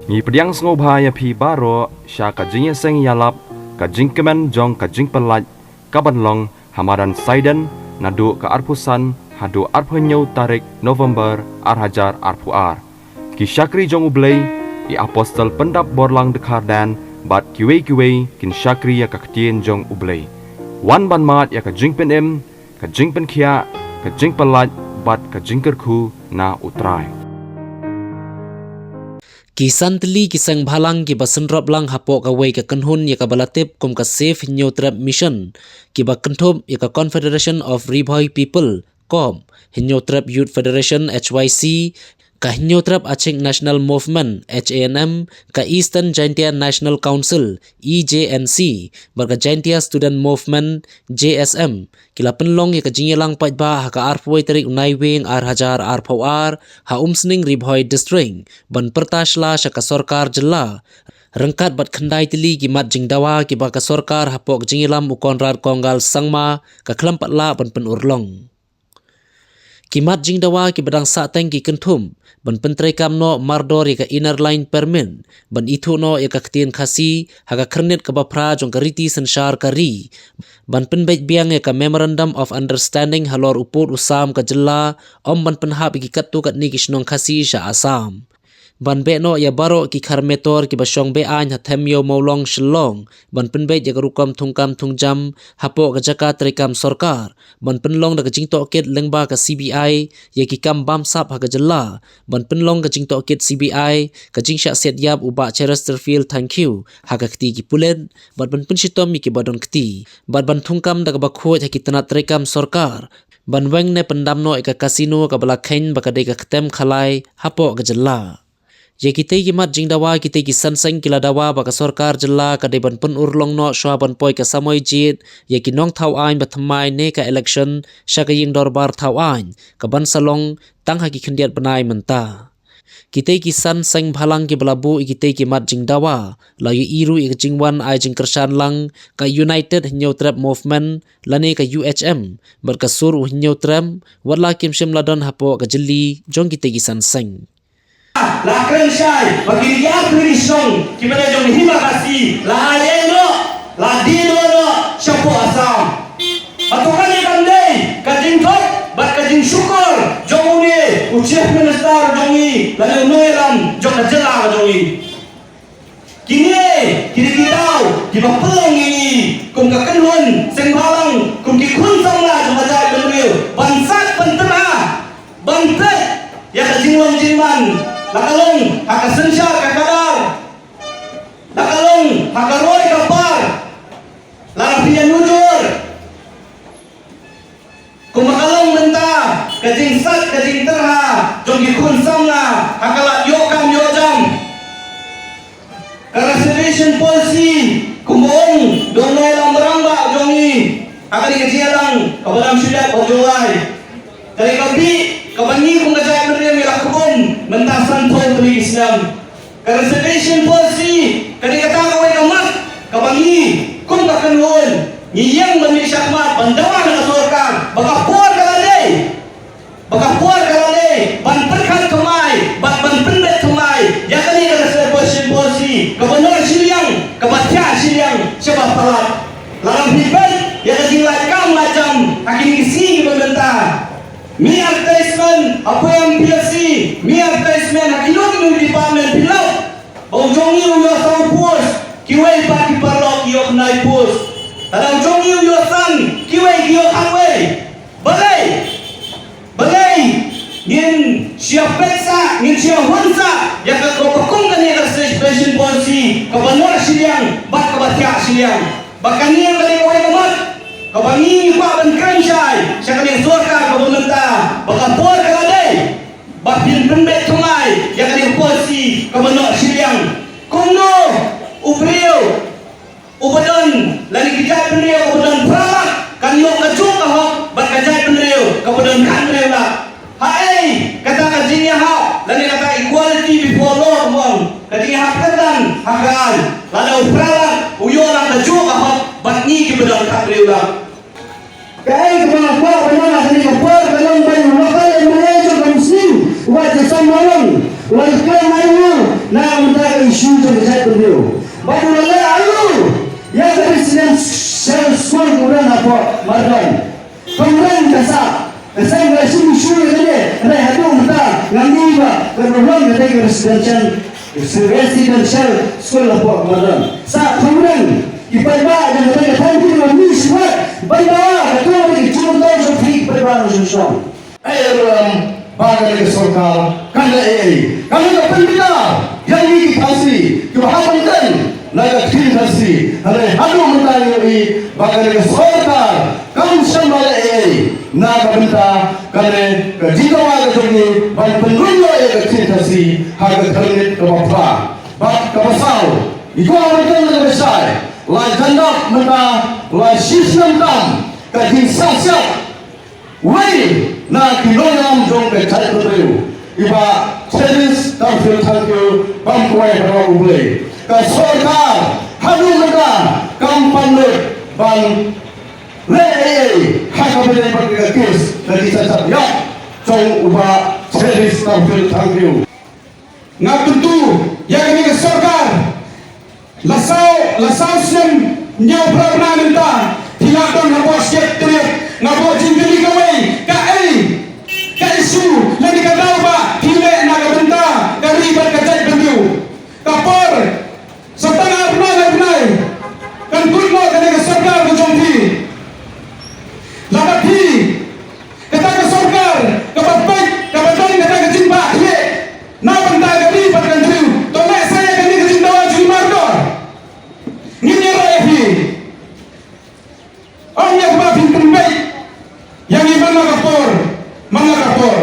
Mi pediang ngobhaya phi baro sha ka jing seng yalap ka jing kemen jong ka jing pelaj ka banlong hamaran Saiden nadu ka arpusan hadu arphanyau tarik November arhajar arpuar ki syakri jong ublei i apostol pendap borlang dekhar dan bat kiwe kin syakri ya ka ktien jong ublei wan ban mat ya ka jing pen em ka jing pen khia ka jing pelaj bat ka jing kerku na utrai Kisan teli kisang bhalang ki basenrop lang hapo ka wei ka kanhun ya ka balatip kum ka safe hinyotrap mission ki ba kanthop ya ka Confederation of Ribhoi People kom hinyotrap Youth Federation HYC ka hinyotrap Aching National Movement HANM ka Eastern Jaintia National Council EJNC barka Jaintia Student Movement JSM kila penlong ya ka jingelang pajba ha ka arpoi tarik unai wing arhajar arpawar ha umsning Ribhoi District ban pertashla sya ka sorkar jela rengkat bat khandai tili ki mat jingdawa ki ba ka sorkar hapok jingelam ukonrar konggal sangma ka klampat la ban penurlong Kimat jing dawa ki badang sa teng ki kentum ban pentrai kam no mardor ya ka inner line permit ban itu no ya ka ktien khasi ha ka kernit ka bapra jong ka riti senshar ka ri ban penbait biang ya ka memorandum of understanding halor uput usam ka jela om ban penhap ki katu kat ni ki shnong khasi sha asam ban be no ya baro ki kharmetor ki basong be an hathem yo maulong shlong ban penbait ya ka rukam thungkam thungjam hapo ka jaka trikam sarkar ban penlong da ka jingto ket lengba ka CBI ya ki kam bam sap ha ka jela ban penlong ka jingto ket CBI ka jingsha set yap uba Chesterfield thank you ha ka kti ki pulen ban penshitom mi ki badon kti ban thungkam da ka bakhoi ha ki tanat trikam sarkar ban weng ne pendam no ka kasino ka balakhain ba ka de ka ktem khalai hapo ka jela Je kita ki mat jingdawa kita ki sanseng kila dawa baka sorkar jela ka deban pun urlong no shwa ban poi ka samoy jit ye ki nong thau ain bathamai ne ka election sha ka ying dorbar thau ain ka ban salong tang ha ki khndiat banai menta kita ki sanseng bhalang ki belabu kita ki mat jingdawa la yu iru ik jingwan ai jing kersan lang ka United Hinyotrap Movement lane ka UHM berka sur Hinyotram wala kim shim ladon hapo ka jeli jong kita ki sanseng la krensai bagi dia perisong kita jom hima kasih la ayeno la dino no syapo asam patukan ikan dei kajing thot bat kajing syukur jom ni uchief minister jongi lalu noelam jom jela jongi kini kita pelong ini kum ka kenhun sengbalang kum ki khun samla jom ajai beliau bansat pentera bantet ya kajing wang jiman Lakalong hakasensya kakadar Lakalong hakaroy kapar Larapian nujur Kumakalong menta Kajing sat kajing terha Jonggi kun samna Hakalat yokam yojam Reservation policy Kumboong Donai lang merambak jongi Hakali kajialang Kabadam syudat Pajulai Dari kabi Kabangi kung kajaya meria milah kebun mentasan tol tuli Islam. Reservation policy kadikata kawai kamat kabangi kung kakanhun ngiyang mami syakmat bandawa na kasurkan baka puar kalade ban perkan kamai ban pendet kamai ya kani reservation policy kabanor siliang kabatya siliang sebab talat larang hibat ya kajinglat kam macam hakim isi berbentah Mi advertisement apa yang PLC mi advertisement hakilog ng department pilaw o jongi uyo sa post kiway pa ki parlok yo knai post tadang jongi uyo san kiway yo kanway balay ngin siya peksa ngin siya hunsa ya ka kopakong kani reservation policy kabanor siliang bak kabatya siliang bakani ang kani kaway kamat kabangi pa ban krensai siya kani sorka kabunta baka por kalade bapin pembet tumai ya kani polisi kabanor siliang kuno ubrio ubadon lani kijai penrio ubadon pramak kanyo kacuk kahok bat kajai penrio kabudon kanrio la hai kata kajinya hak lani kata equality before law mong kajinya hak ketan hakan lalu pramak uyolang kacuk kahok bat ni kibudon kanrio la Kaya kemana kemana kini kapal dalam banyak lokal yang mengajar muslim wajib sama orang wajib kemana na untuk kemudian kita residential school lah buat kemarin. Saat kemudian ibadah dan kita tadi dengan misbat, ibadah kita lagi cuma tahu seperti ibadah susah. Bagai sorkar, kanda kalau pendeta yang dikasih kebahagiaan naga kasih, ada hadu mentari bagai sorkar, kamu sama naga benda kane jika waga jogi ban penunjo ya kasih harga kredit ke bapa, bak kapasal, itu orang yang besar, lai janda menda, lai sistem tam, kaji sasiap. Wei, na kilogram jong ke cari tu iba service tampil tangkil bangkuai berapa boleh. Kesorkar hadu mereka kampanye bang lei hak berdiri pada kes dari cacat ya jong iba service tampil tangkil. Ngap tentu yang ini kesorkar lasau sem nyau pernah minta tidak don ngapos siap teriak ngapos jingkeli kawai ka isu lagi ka daw ba hile nagabenta ka ribat ka jay beliau kapor sa tanga arnay kan kulmo ka nga sarkar ko jompi labat hi kata ka sarkar kapapay kapatay kata ka jimba hile nabenta ka ribat ka beliau to na saya ka nga jindawa jumardo nginya raya hi ang yang ba pintumbay yang iban mga kapor